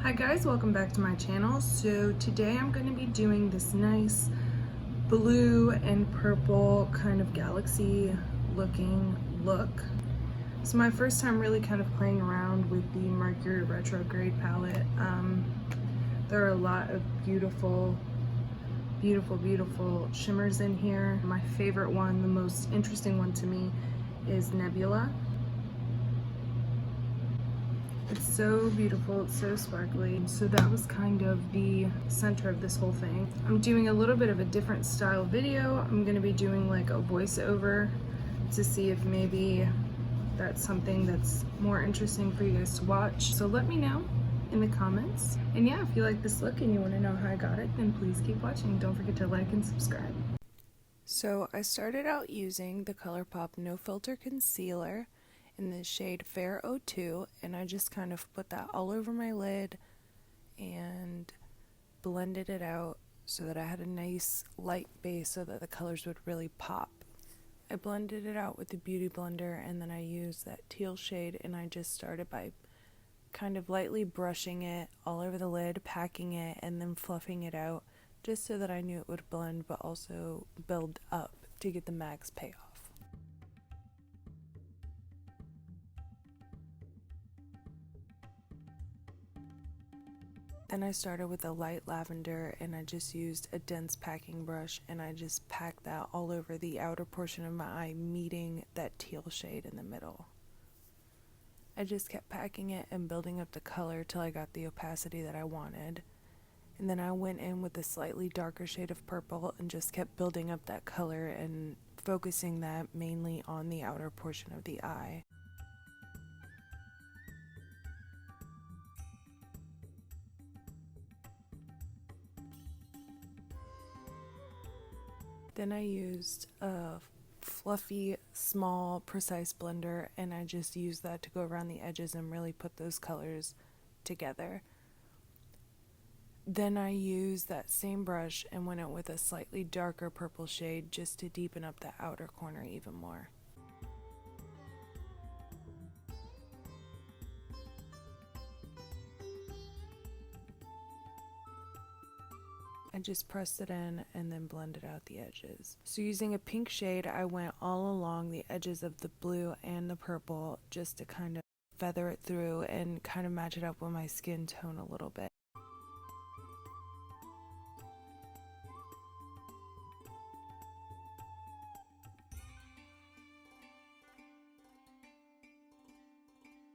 Hi guys, welcome back to my channel. So today I'm going to be doing this nice blue and purple kind of galaxy looking look. It's my first time really kind of playing around with the Mercury Retrograde palette. There are a lot of beautiful shimmers in here. My favorite one, the most interesting one to me, is Nebula. It's so beautiful, it's so sparkly. So that was kind of the center of this whole thing. I'm doing a little bit of a different style video. I'm gonna be doing like a voiceover to see if maybe that's something that's more interesting for you guys to watch. So let me know in the comments. And yeah, if you like this look and you wanna know how I got it, then please keep watching. Don't forget to like and subscribe. So I started out using the ColourPop No Filter Concealer in the shade Fair 02, and I just kind of put that all over my lid and blended it out so that I had a nice light base so that the colors would really pop. I blended it out with the Beauty Blender, and then I used that teal shade, and I just started by kind of lightly brushing it all over the lid, packing it, and then fluffing it out just so that I knew it would blend but also build up to get the max payoff. Then I started with a light lavender, and I just used a dense packing brush, and I just packed that all over the outer portion of my eye, meeting that teal shade in the middle. I just kept packing it and building up the color till I got the opacity that I wanted. And then I went in with a slightly darker shade of purple and just kept building up that color and focusing that mainly on the outer portion of the eye. Then I used a fluffy, small, precise blender, and I just used that to go around the edges and really put those colors together. Then I used that same brush and went out with a slightly darker purple shade just to deepen up the outer corner even more. I just pressed it in and then blended out the edges. So using a pink shade, I went all along the edges of the blue and the purple just to kind of feather it through and kind of match it up with my skin tone a little bit.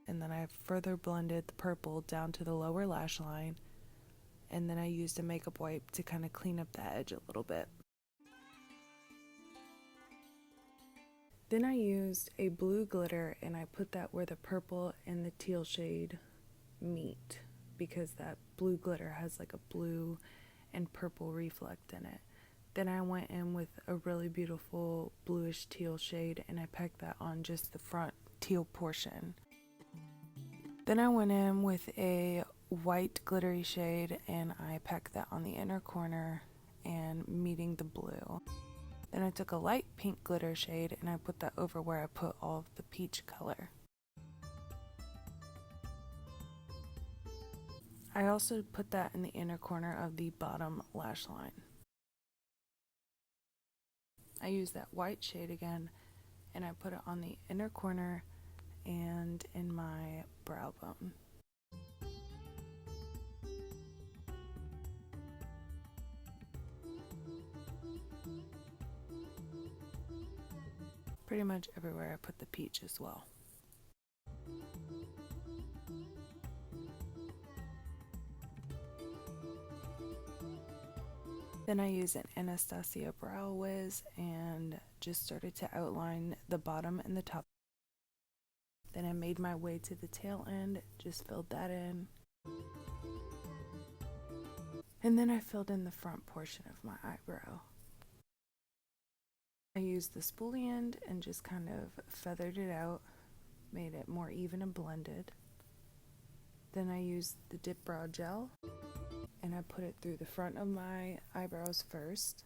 And then I further blended the purple down to the lower lash line, and then I used a makeup wipe to kind of clean up that edge a little bit. Then I used a blue glitter, and I put that where the purple and the teal shade meet, because that blue glitter has like a blue and purple reflect in it. Then I went in with a really beautiful bluish teal shade, and I packed that on just the front teal portion. Then I went in with a white glittery shade, and I packed that on the inner corner and meeting the blue. Then I took a light pink glitter shade, and I put that over where I put all of the peach color. I also put that in the inner corner of the bottom lash line. I used that white shade again, and I put it on the inner corner and in my brow bone. Pretty much everywhere I put the peach as well. Then I used an Anastasia Brow Wiz and just started to outline the bottom and the top. Then I made my way to the tail end, just filled that in. And then I filled in the front portion of my eyebrow. I used the spoolie end and just kind of feathered it out, made it more even and blended. Then I used the Dip Brow Gel, and I put it through the front of my eyebrows first.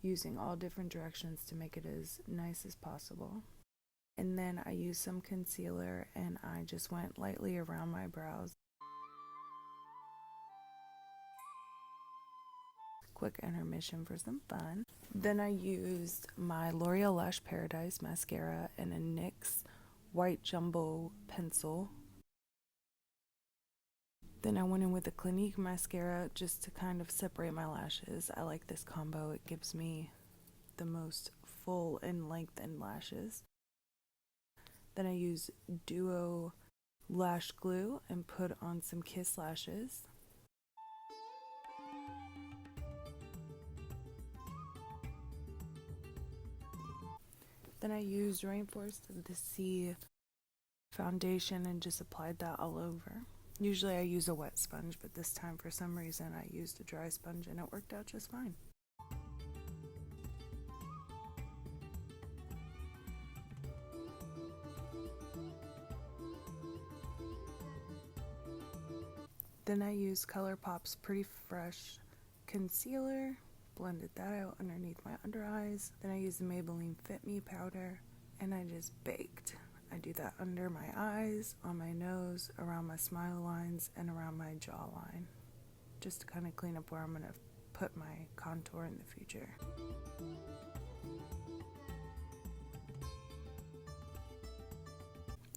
Using all different directions to make it as nice as possible. And then I used some concealer and I just went lightly around my brows. Quick intermission for some fun. Then I used my L'Oreal Lash Paradise mascara and a NYX white jumbo pencil. Then I went in with a Clinique mascara just to kind of separate my lashes. I like this combo. It gives me the most full and lengthened lashes. Then I used Duo lash glue and put on some Kiss lashes. Then I used Rainforest of the Sea foundation and just applied that all over. Usually I use a wet sponge, but this time for some reason I used a dry sponge and it worked out just fine. Then I used ColourPop's Pretty Fresh concealer, blended that out underneath my under eyes. Then I used the Maybelline Fit Me powder and I just baked. I do that under my eyes, on my nose, around my smile lines, and around my jawline, just to kind of clean up where I'm going to put my contour in the future.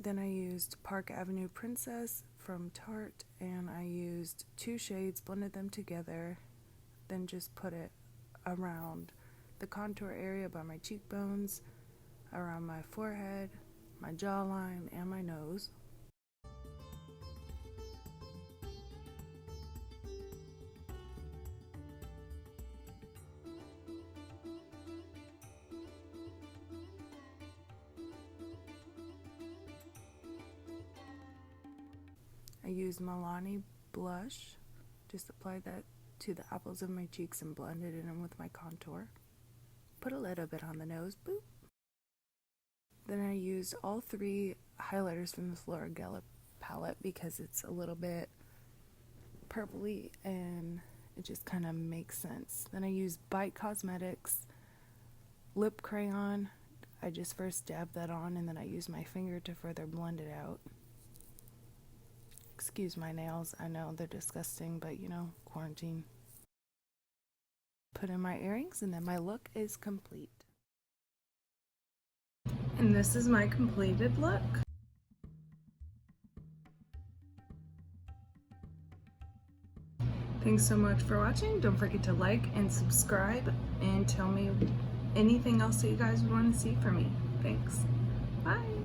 Then I used Park Avenue Princess from Tarte, and I used 2 shades, blended them together, then just put it around the contour area by my cheekbones, around my forehead, my jawline, and my nose. I used Milani blush, just applied that to the apples of my cheeks and blended it in with my contour. Put a little bit on the nose, boop. Then I used all 3 highlighters from the Flora Gala palette because it's a little bit purpley and it just kind of makes sense. Then I used Bite Cosmetics lip crayon. I just first dabbed that on and then I used my finger to further blend it out. Excuse my nails, I know they're disgusting, but you know, quarantine. Put in my earrings and then my look is complete. And this is my completed look. Thanks so much for watching. Don't forget to like and subscribe and tell me anything else that you guys would want to see from me. Thanks.